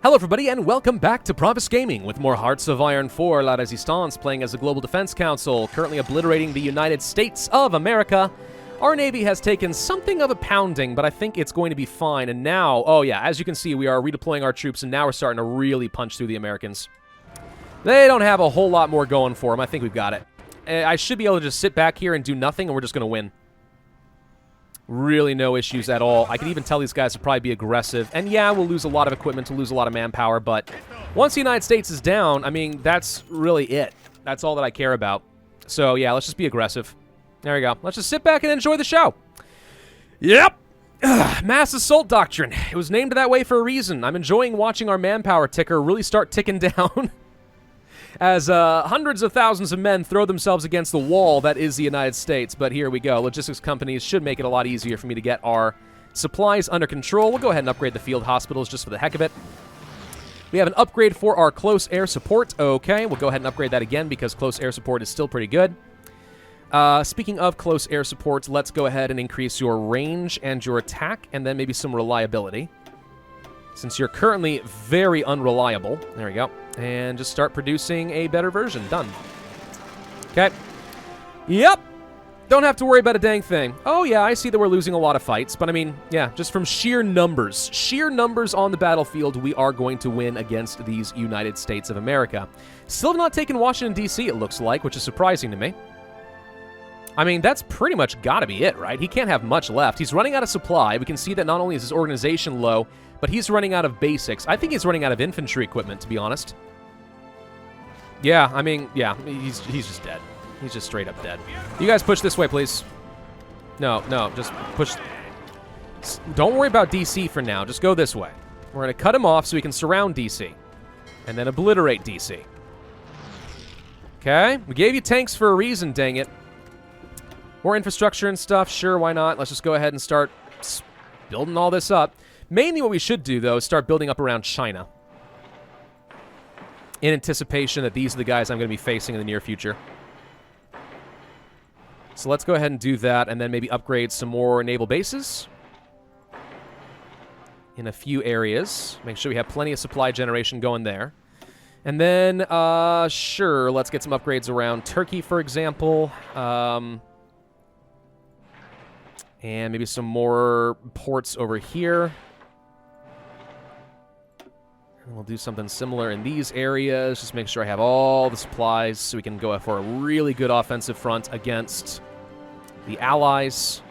Hello everybody and welcome back to Pravus Gaming with more Hearts of Iron 4 La Résistance playing as the Global Defense Council, currently obliterating the United States of America. Our Navy has taken something of a pounding, but I think it's going to be fine. And now, oh yeah, as you can see, we are redeploying our troops and now we're starting to really punch through the Americans. They don't have a whole lot more going for them. I think we've got it. I should be able to just sit back here and do nothing and we're just going to win. Really no issues at all. I can even tell these guys to probably be aggressive. And yeah, we'll lose a lot of equipment, we'll lose a lot of manpower, but once the United States is down, I mean, that's really it. That's all that I care about. So yeah, let's just be aggressive. There we go. Let's just sit back and enjoy the show. Yep. Mass assault doctrine. It was named that way for a reason. I'm enjoying watching our manpower ticker really start ticking down. As hundreds of thousands of men throw themselves against the wall that is the United States. But here we go. Logistics companies should make it a lot easier for me to get our supplies under control. We'll go ahead and upgrade the field hospitals just for the heck of it. We have an upgrade for our close air support. Okay, we'll go ahead and upgrade that again because close air support is still pretty good. Speaking of close air support, let's go ahead and increase your range and your attack, and then maybe some reliability. Since you're currently very unreliable. There we go. And just start producing a better version. Done. Okay. Yep. Don't have to worry about a dang thing. Oh, yeah, I see that we're losing a lot of fights. But, I mean, yeah, just from sheer numbers. Sheer numbers on the battlefield, we are going to win against these United States of America. Still have not taken Washington, D.C., it looks like, which is surprising to me. I mean, that's pretty much got to be it, right? He can't have much left. He's running out of supply. We can see that not only is his organization low, but he's running out of basics. I think he's running out of infantry equipment, to be honest. Yeah, I mean, yeah, he's just dead. He's just straight up dead. You guys push this way, please. No, just push. Don't worry about DC for now. Just go this way. We're going to cut him off so we can surround DC. And then obliterate DC. Okay? We gave you tanks for a reason, dang it. More infrastructure and stuff, sure, why not? Let's just go ahead and start building all this up. Mainly what we should do, though, is start building up around China. In anticipation that these are the guys I'm going to be facing in the near future. So let's go ahead and do that, and then maybe upgrade some more naval bases. In a few areas. Make sure we have plenty of supply generation going there. And then, sure, let's get some upgrades around Turkey, for example. And maybe some more ports over here. And we'll do something similar in these areas. Just make sure I have all the supplies so we can go for a really good offensive front against the Allies.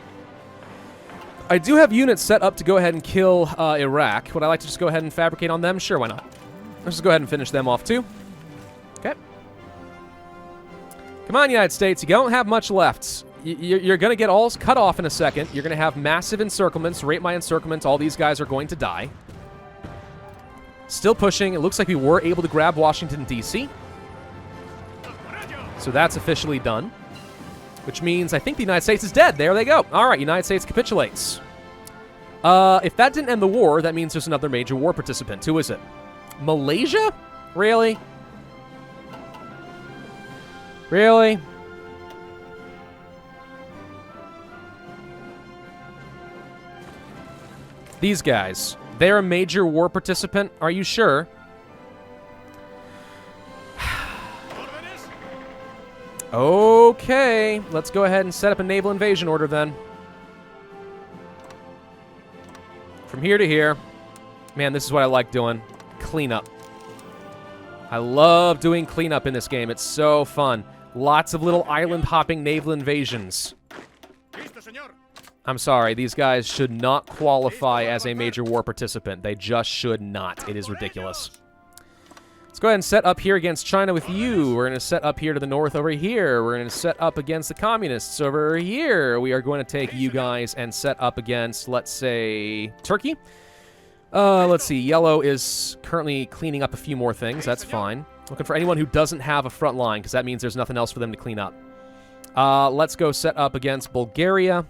I do have units set up to go ahead and kill Iraq. Would I like to just go ahead and fabricate on them? Sure, why not? Let's just go ahead and finish them off, too. Okay. Come on, United States. You don't have much left. You're going to get all cut off in a second. You're going to have massive encirclements. Rate my encirclements. All these guys are going to die. Still pushing. It looks like we were able to grab Washington, D.C. So that's officially done. Which means I think the United States is dead. There they go. All right, United States capitulates. If that didn't end the war, that means there's another major war participant. Who is it? Malaysia? Really? Really? These guys. They're a major war participant? Are you sure? Okay. Let's go ahead and set up a naval invasion order then. From here to here. Man, this is what I like doing. Cleanup. I love doing cleanup in this game. It's so fun. Lots of little island-hopping naval invasions. I'm sorry, these guys should not qualify as a major war participant. They just should not. It is ridiculous. Let's go ahead and set up here against China with you. We're going to set up here to the north over here. We're going to set up against the communists over here. We are going to take you guys and set up against, let's say, Turkey. Let's see. Yellow is currently cleaning up a few more things. That's fine. Looking for anyone who doesn't have a front line, because that means there's nothing else for them to clean up. Let's go set up against Bulgaria.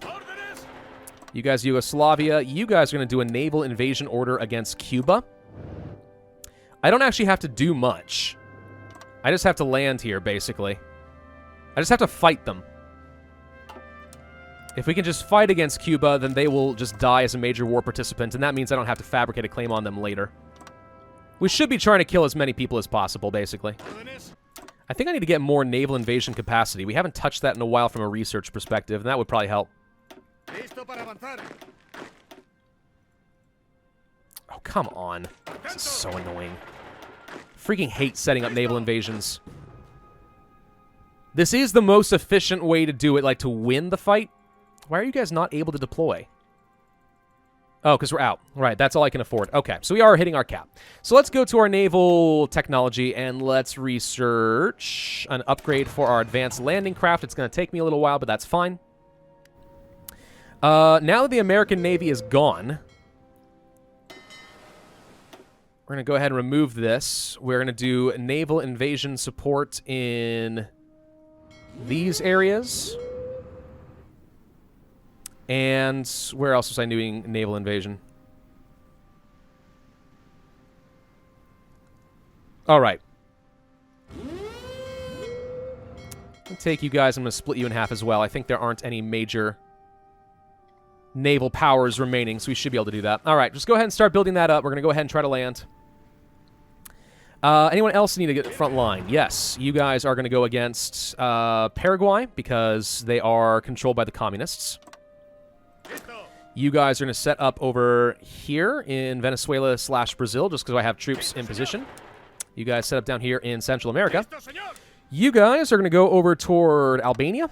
You guys, Yugoslavia. You guys are going to do a naval invasion order against Cuba. I don't actually have to do much. I just have to land here, basically. I just have to fight them. If we can just fight against Cuba, then they will just die as a major war participant, and that means I don't have to fabricate a claim on them later. We should be trying to kill as many people as possible, basically. I think I need to get more naval invasion capacity. We haven't touched that in a while from a research perspective, and that would probably help. Oh, come on. This is so annoying. Freaking hate setting up naval invasions. This is the most efficient way to do it, like to win the fight. Why are you guys not able to deploy? Oh, because we're out. Right, that's all I can afford. Okay, so we are hitting our cap. So let's go to our naval technology and let's research an upgrade for our advanced landing craft. It's going to take me a little while, but that's fine. Now that the American Navy is gone, we're going to go ahead and remove this. We're going to do naval invasion support in these areas. And where else was I doing naval invasion? All right. I'll take you guys. I'm going to split you in half as well. I think there aren't any major naval powers remaining, so we should be able to do that. All right, just go ahead and start building that up. We're going to go ahead and try to land. Anyone else need to get front line? Yes, you guys are going to go against Paraguay because they are controlled by the communists. You guys are going to set up over here in Venezuela/Brazil just because I have troops in position. You guys set up down here in Central America. You guys are going to go over toward Albania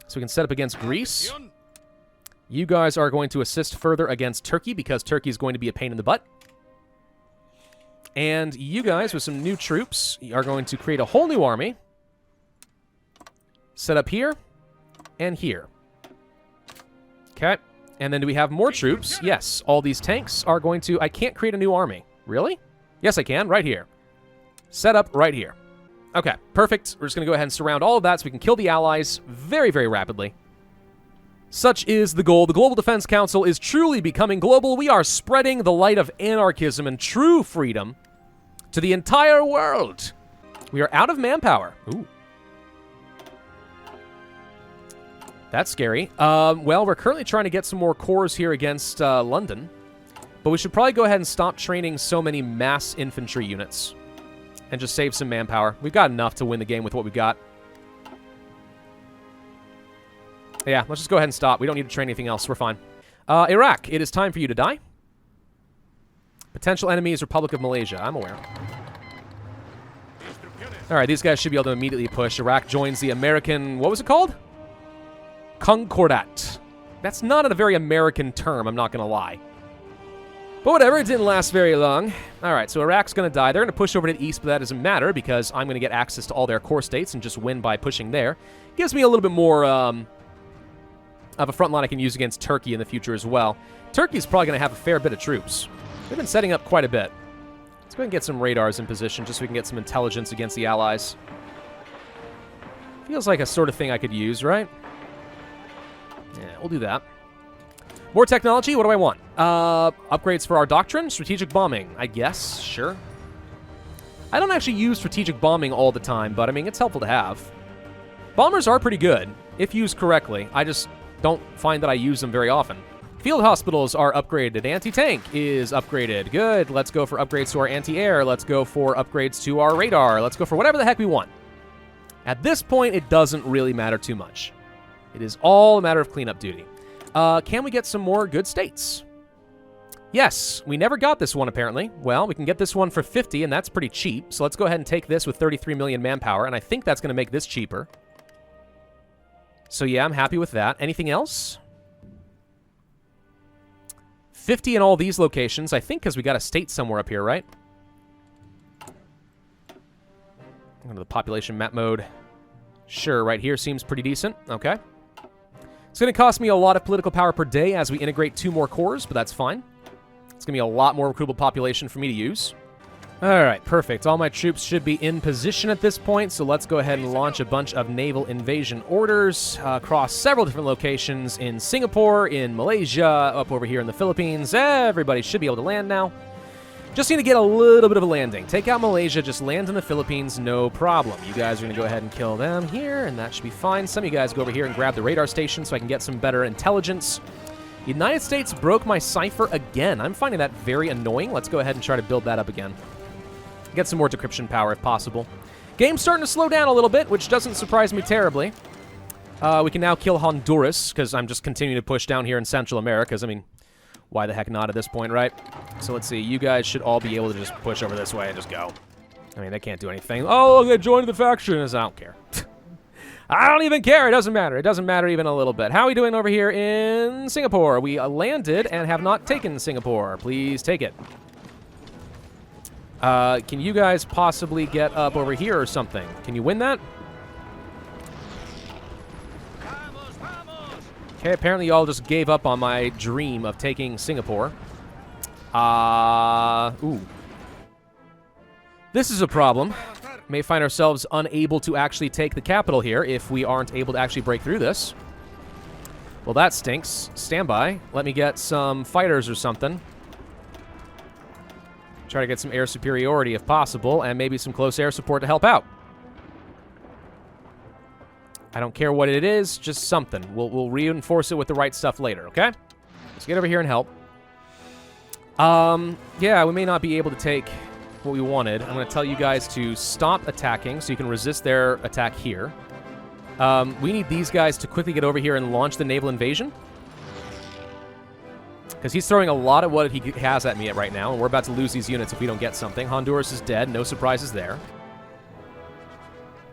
so we can set up against Greece. You guys are going to assist further against Turkey because Turkey is going to be a pain in the butt. And you guys, with some new troops, are going to create a whole new army. Set up here and here. Okay. And then do we have more troops? Yes. All these tanks are going to... I can't create a new army. Really? Yes, I can. Right here. Set up right here. Okay. Perfect. We're just going to go ahead and surround all of that so we can kill the allies very, very rapidly. Such is the goal. The Global Defense Council is truly becoming global. We are spreading the light of anarchism and true freedom to the entire world. We are out of manpower. Ooh. That's scary. Well, we're currently trying to get some more cores here against London. But we should probably go ahead and stop training so many mass infantry units. And just save some manpower. We've got enough to win the game with what we've got. Yeah, let's just go ahead and stop. We don't need to train anything else. We're fine. Iraq, it is time for you to die. Potential enemies, Republic of Malaysia. I'm aware. All right, these guys should be able to immediately push. Iraq joins the American... What was it called? Concordat. That's not a very American term, I'm not going to lie. But whatever, it didn't last very long. All right, so Iraq's going to die. They're going to push over to the east, but that doesn't matter because I'm going to get access to all their core states and just win by pushing there. Gives me a little bit more of a front line I can use against Turkey in the future as well. Turkey's probably going to have a fair bit of troops. They've been setting up quite a bit. Let's go ahead and get some radars in position just so we can get some intelligence against the allies. Feels like a sort of thing I could use, right? Yeah, we'll do that. More technology? What do I want? Upgrades for our doctrine? Strategic bombing, I guess. Sure. I don't actually use strategic bombing all the time, but I mean, it's helpful to have. Bombers are pretty good, if used correctly. I just don't find that I use them very often. Field hospitals are upgraded. Anti-tank is upgraded. Good. Let's go for upgrades to our anti-air. Let's go for upgrades to our radar. Let's go for whatever the heck we want. At this point, it doesn't really matter too much. It is all a matter of cleanup duty. Can we get some more good states? Yes, we never got this one, apparently. Well, we can get this one for 50, and that's pretty cheap. So let's go ahead and take this with 33 million manpower, and I think that's going to make this cheaper. So yeah, I'm happy with that. Anything else? 50 in all these locations, I think, because we got a state somewhere up here, right? Go to the population map mode. Sure, right here seems pretty decent. Okay. It's going to cost me a lot of political power per day as we integrate 2 more cores, but that's fine. It's going to be a lot more recruitable population for me to use. All right, perfect. All my troops should be in position at this point, so let's go ahead and launch a bunch of naval invasion orders across several different locations in Singapore, in Malaysia, up over here in the Philippines. Everybody should be able to land now. Just need to get a little bit of a landing. Take out Malaysia, just land in the Philippines, no problem. You guys are going to go ahead and kill them here, and that should be fine. Some of you guys go over here and grab the radar station so I can get some better intelligence. The United States broke my cipher again. I'm finding that very annoying. Let's go ahead and try to build that up again. Get some more decryption power if possible. Game's starting to slow down a little bit, which doesn't surprise me terribly. We can now kill Honduras, because I'm just continuing to push down here in Central America, because, I mean, why the heck not at this point, right? So let's see. You guys should all be able to just push over this way and just go. I mean, they can't do anything. Oh, they joined the faction. I don't care. I don't even care. It doesn't matter. It doesn't matter even a little bit. How are we doing over here in Singapore? We landed and have not taken Singapore. Please take it. Can you guys possibly get up over here or something? Can you win that? Okay, apparently y'all just gave up on my dream of taking Singapore. Ooh. This is a problem. May find ourselves unable to actually take the capital here if we aren't able to actually break through this. Well, that stinks. Stand by. Let me get some fighters or something. Try to get some air superiority if possible, and maybe some close air support to help out. I don't care what it is, just something. We'll reinforce it with the right stuff later, okay? Let's get over here and help. Yeah, we may not be able to take what we wanted. I'm going to tell you guys to stop attacking so you can resist their attack here. We need these guys to quickly get over here and launch the naval invasion. Because he's throwing a lot of what he has at me right now, and we're about to lose these units if we don't get something. Honduras is dead. No surprises there.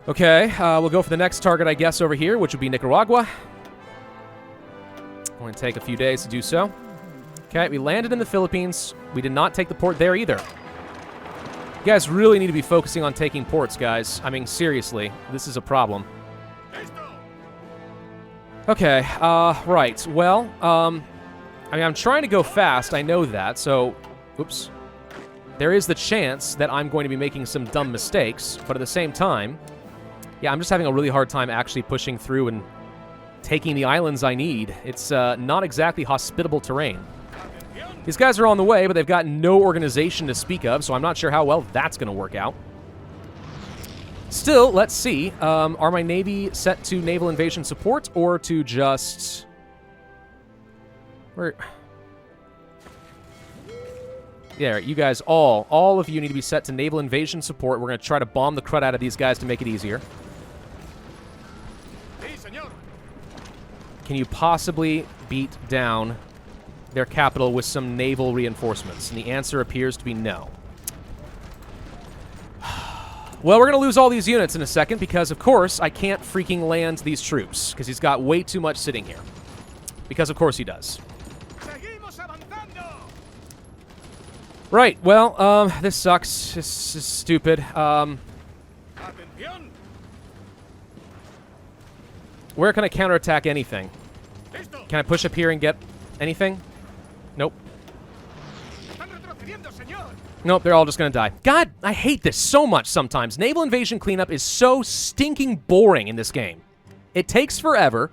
Okay, we'll go for the next target, I guess, over here, which would be Nicaragua. Going to take a few days to do so. Okay, we landed in the Philippines. We did not take the port there either. You guys really need to be focusing on taking ports, guys. I mean, seriously, this is a problem. Okay, right. Well, I mean, I'm trying to go fast. I know that, so... Oops. There is the chance that I'm going to be making some dumb mistakes, but at the same time... Yeah, I'm just having a really hard time actually pushing through and taking the islands I need. It's not exactly hospitable terrain. These guys are on the way, but they've got no organization to speak of, so I'm not sure how well that's going to work out. Still, let's see. Are my Navy set to naval invasion support or to just... Yeah, you guys all of you need to be set to naval invasion support. We're going to try to bomb the crud out of these guys to make it easier. Can you possibly beat down their capital with some naval reinforcements? And the answer appears to be no. Well, we're going to lose all these units in a second because, of course, I can't freaking land these troops because he's got way too much sitting here. Because, of course, he does. Right, well, this sucks. This is stupid. Where can I counterattack anything? Can I push up here and get anything? Nope. Nope, they're all just gonna die. God, I hate this so much sometimes. Naval invasion cleanup is so stinking boring in this game. It takes forever.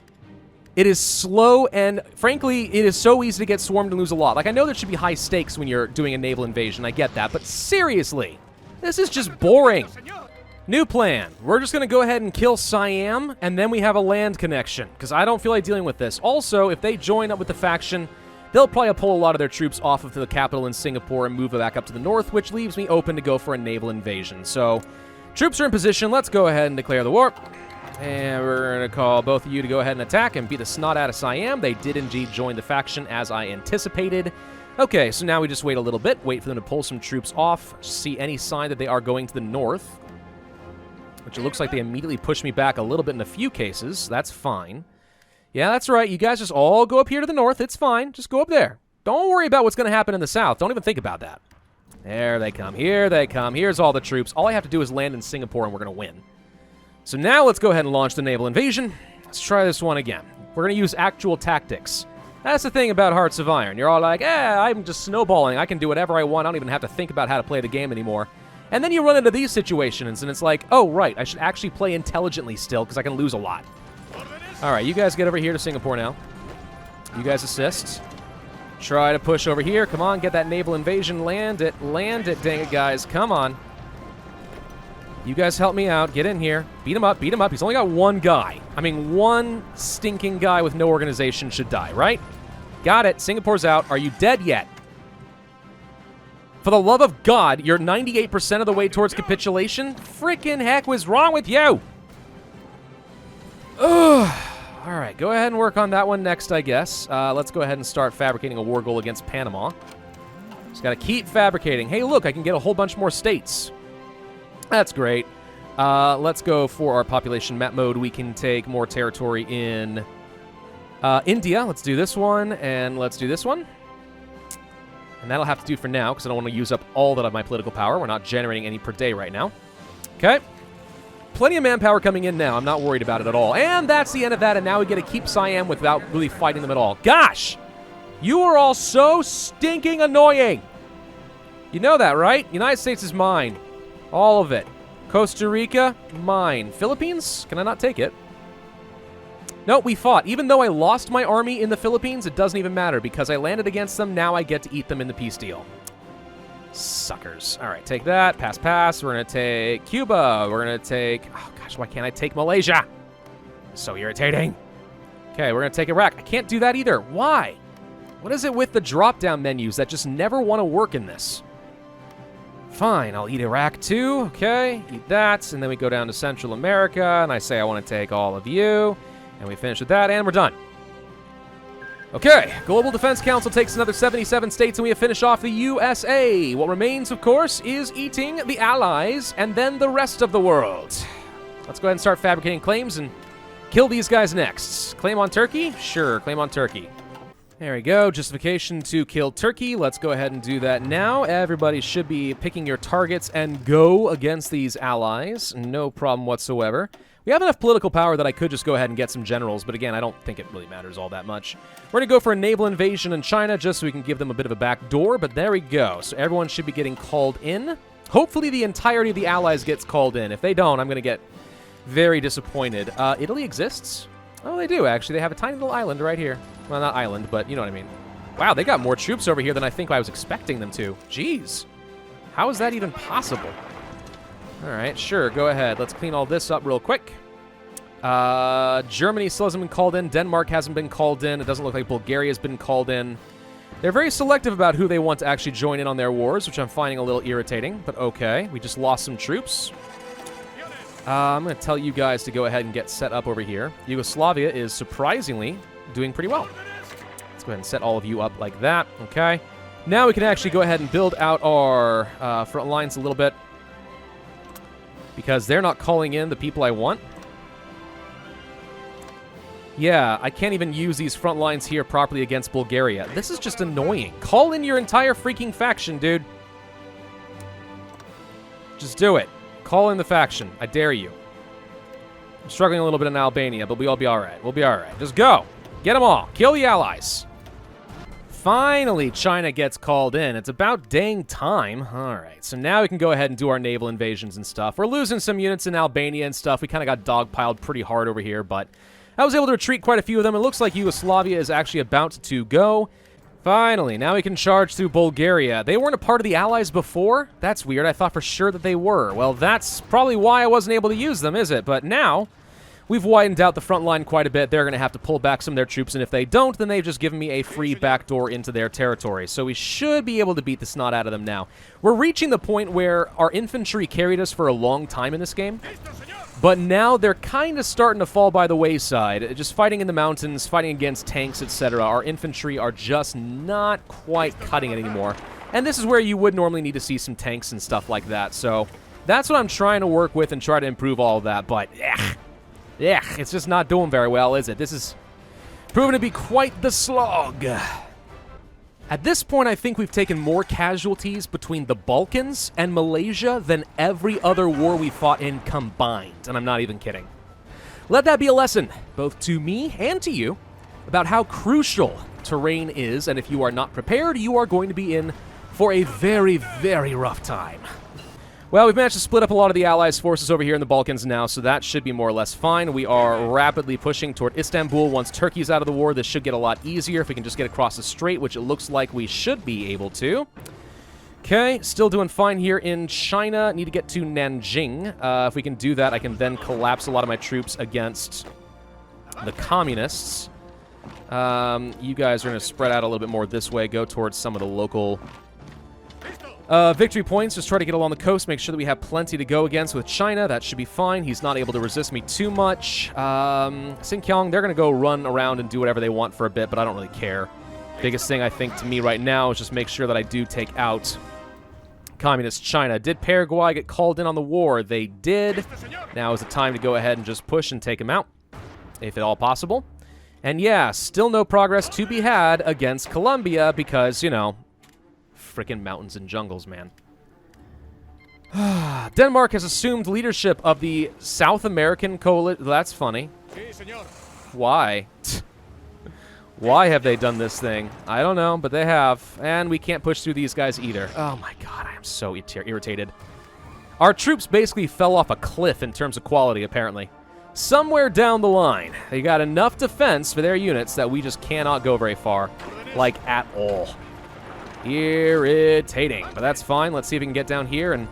It is slow, and frankly, it is so easy to get swarmed and lose a lot. Like, I know there should be high stakes when you're doing a naval invasion. I get that, but seriously, this is just boring. New plan. We're just going to go ahead and kill Siam, and then we have a land connection, because I don't feel like dealing with this. Also, if they join up with the faction, they'll probably pull a lot of their troops off of the capital in Singapore and move back up to the north, which leaves me open to go for a naval invasion. So, troops are in position. Let's go ahead and declare the war. And we're going to call both of you to go ahead and attack and beat the snot out of Siam. They did indeed join the faction as I anticipated. Okay, so now we just wait a little bit, wait for them to pull some troops off, see any sign that they are going to the north. Which it looks like they immediately pushed me back a little bit in a few cases. That's fine. Yeah, that's right. You guys just all go up here to the north. It's fine. Just go up there. Don't worry about what's going to happen in the south. Don't even think about that. There they come. Here they come. Here's all the troops. All I have to do is land in Singapore and we're going to win. So now let's go ahead and launch the naval invasion. Let's try this one again. We're going to use actual tactics. That's the thing about Hearts of Iron. You're all like, I'm just snowballing. I can do whatever I want. I don't even have to think about how to play the game anymore. And then you run into these situations, and it's like, oh, right, I should actually play intelligently still, because I can lose a lot. All right, you guys get over here to Singapore now. You guys assist. Try to push over here. Come on, get that naval invasion. Land it, dang it, guys. Come on. You guys help me out. Get in here. Beat him up, beat him up. He's only got one guy. I mean, one stinking guy with no organization should die, right? Got it. Singapore's out. Are you dead yet? For the love of God, you're 98% of the way towards capitulation? Frickin' heck was wrong with you? Ugh. All right, go ahead and work on that one next, I guess. Let's go ahead and start fabricating a war goal against Panama. Just gotta keep fabricating. Hey, look, I can get a whole bunch more states. That's great. Let's go for our population map mode. We can take more territory in India. Let's do this one, and let's do this one. And that'll have to do for now, because I don't want to use up all that of my political power. We're not generating any per day right now. Okay. Plenty of manpower coming in now. I'm not worried about it at all. And that's the end of that, and now we get to keep Siam without really fighting them at all. Gosh! You are all so stinking annoying! You know that, right? United States is mine. All of it. Costa Rica, mine. Philippines? Can I not take it? No, we fought. Even though I lost my army in the Philippines, it doesn't even matter, because I landed against them, now I get to eat them in the peace deal. Suckers. All right, take that. Pass, pass. We're going to take Cuba. We're going to take... Oh, gosh, why can't I take Malaysia? So irritating. Okay, we're going to take Iraq. I can't do that either. Why? What is it with the drop-down menus that just never want to work in this? Fine, I'll eat Iraq too. Okay, eat that. And then we go down to Central America, and I say I want to take all of you. And we finish with that, and we're done. Okay, Global Defense Council takes another 77 states, and we have finished off the USA. What remains, of course, is eating the Allies and then the rest of the world. Let's go ahead and start fabricating claims and kill these guys next. Claim on Turkey? Sure, claim on Turkey. There we go, justification to kill Turkey. Let's go ahead and do that now. Everybody should be picking your targets and go against these allies. No problem whatsoever. We have enough political power that I could just go ahead and get some generals, but again, I don't think it really matters all that much. We're going to go for a naval invasion in China just so we can give them a bit of a back door, but there we go. So everyone should be getting called in. Hopefully the entirety of the allies gets called in. If they don't, I'm going to get very disappointed. Italy exists? Oh, they do, actually. They have a tiny little island right here. Well, not island, but you know what I mean. Wow, they got more troops over here than I think I was expecting them to. Jeez. How is that even possible? All right, sure, go ahead. Let's clean all this up real quick. Germany still hasn't been called in. Denmark hasn't been called in. It doesn't look like Bulgaria's been called in. They're very selective about who they want to actually join in on their wars, which I'm finding a little irritating, but okay. We just lost some troops. I'm going to tell you guys to go ahead and get set up over here. Yugoslavia is surprisingly doing pretty well. Let's go ahead and set all of you up like that, okay? Now we can actually go ahead and build out our front lines a little bit, because they're not calling in the people I want. Yeah, I can't even use these front lines here properly against Bulgaria. This is just annoying. Call in your entire freaking faction, dude. Just do it. Call in the faction. I dare you. I'm struggling a little bit in Albania, but we'll be all right. We'll be all right. Just go. Get them all. Kill the allies. Finally, China gets called in. It's about dang time. All right, so now we can go ahead and do our naval invasions and stuff. We're losing some units in Albania and stuff. We kind of got dogpiled pretty hard over here, but I was able to retreat quite a few of them. It looks like Yugoslavia is actually about to go. Finally, now we can charge through Bulgaria. They weren't a part of the Allies before? That's weird. I thought for sure that they were. Well, that's probably why I wasn't able to use them, is it? But now we've widened out the front line quite a bit. They're going to have to pull back some of their troops, and if they don't, then they've just given me a free backdoor into their territory. So we should be able to beat the snot out of them now. We're reaching the point where our infantry carried us for a long time in this game, but now they're kind of starting to fall by the wayside. Just fighting in the mountains, fighting against tanks, etc. Our infantry are just not quite cutting it anymore. And this is where you would normally need to see some tanks and stuff like that. So that's what I'm trying to work with and try to improve all of that, but yeah, it's just not doing very well, is it? This is proving to be quite the slog. At this point, I think we've taken more casualties between the Balkans and Malaysia than every other war we fought in combined, and I'm not even kidding. Let that be a lesson, both to me and to you, about how crucial terrain is, and if you are not prepared, you are going to be in for a very, very rough time. Well, we've managed to split up a lot of the Allies' forces over here in the Balkans now, so that should be more or less fine. We are rapidly pushing toward Istanbul. Once Turkey's out of the war, this should get a lot easier if we can just get across the strait, which it looks like we should be able to. Okay, still doing fine here in China. Need to get to Nanjing. If we can do that, I can then collapse a lot of my troops against the communists. You guys are going to spread out a little bit more this way, go towards some of the local Victory points, just try to get along the coast, make sure that we have plenty to go against with China. That should be fine. He's not able to resist me too much. Xinjiang, they're going to go run around and do whatever they want for a bit, but I don't really care. Biggest thing, I think, to me right now is just make sure that I do take out Communist China. Did Paraguay get called in on the war? They did. Now is the time to go ahead and just push and take them out, if at all possible. And yeah, still no progress to be had against Colombia because, you know, freaking mountains and jungles, man. Denmark has assumed leadership of the South American coalition. That's funny. Why? Why have they done this thing? I don't know, but they have. And we can't push through these guys either. Oh my god, I am so irritated. Our troops basically fell off a cliff in terms of quality, apparently. Somewhere down the line, they got enough defense for their units that we just cannot go very far. Like, at all. Irritating. But that's fine. Let's see if we can get down here and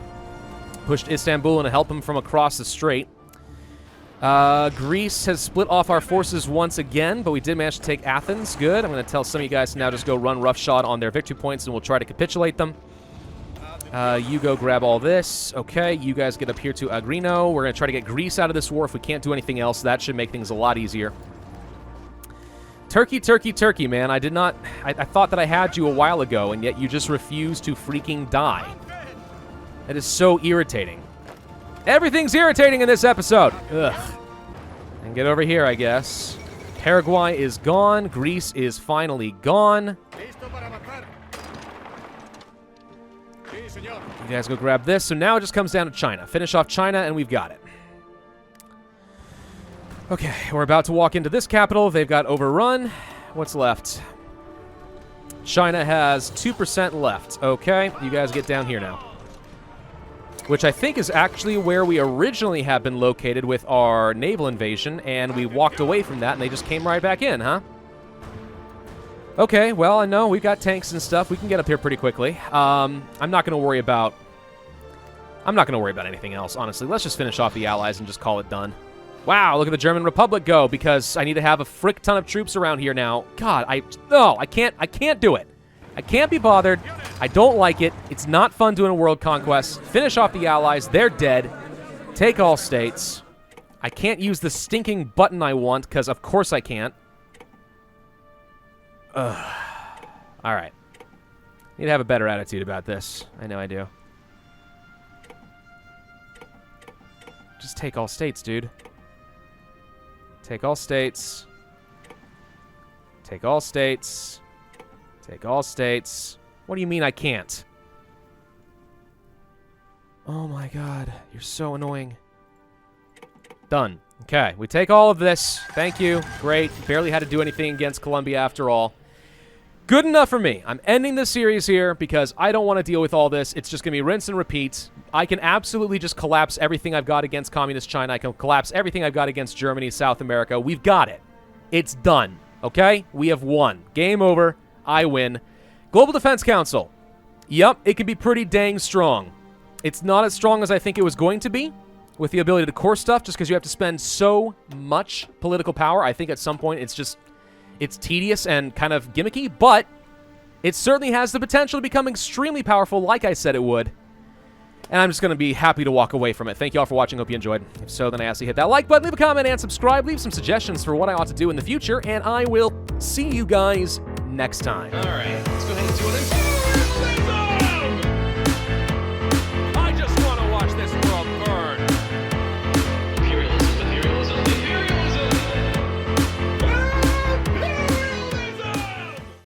push to Istanbul and help them from across the strait. Greece has split off our forces once again, but we did manage to take Athens. Good. I'm going to tell some of you guys to now just go run roughshod on their victory points, and we'll try to capitulate them. You go grab all this. Okay, you guys get up here to Agrino. We're going to try to get Greece out of this war if we can't do anything else. That should make things a lot easier. Turkey, Turkey, Turkey, man. I did not... I thought that I had you a while ago, and yet you just refused to freaking die. That is so irritating. Everything's irritating in this episode. Ugh. And get over here, I guess. Paraguay is gone. Greece is finally gone. You guys go grab this. So now it just comes down to China. Finish off China, and we've got it. Okay, we're about to walk into this capital. They've got overrun. What's left? China has 2% left. Okay, you guys get down here now. Which I think is actually where we originally have been located with our naval invasion, and we walked away from that, and they just came right back in, huh? Okay, well, I know we've got tanks and stuff. We can get up here pretty quickly. I'm not going to worry about... anything else, honestly. Let's just finish off the Allies and just call it done. Wow, look at the German Republic go, because I need to have a frick ton of troops around here now. God, I can't do it. I can't be bothered. I don't like it. It's not fun doing a world conquest. Finish off the Allies. They're dead. Take all states. I can't use the stinking button I want, because of course I can't. Ugh. All right. Need to have a better attitude about this. I know I do. Just take all states, dude. Take all states. Take all states. Take all states. What do you mean I can't? Oh my god. You're so annoying. Done. Okay. We take all of this. Thank you. Great. Barely had to do anything against Colombia after all. Good enough for me. I'm ending this series here because I don't want to deal with all this. It's just going to be rinse and repeat. I can absolutely just collapse everything I've got against Communist China. I can collapse everything I've got against Germany, South America. We've got it. It's done. Okay? We have won. Game over. I win. Global Defense Council. Yep, it can be pretty dang strong. It's not as strong as I think it was going to be with the ability to core stuff just because you have to spend so much political power. I think at some point it's tedious and kind of gimmicky, but it certainly has the potential to become extremely powerful like I said it would. And I'm just going to be happy to walk away from it. Thank you all for watching. Hope you enjoyed. If so, then I ask you hit that like button, leave a comment, and subscribe. Leave some suggestions for what I ought to do in the future, and I will see you guys next time. All right, let's go ahead and do it.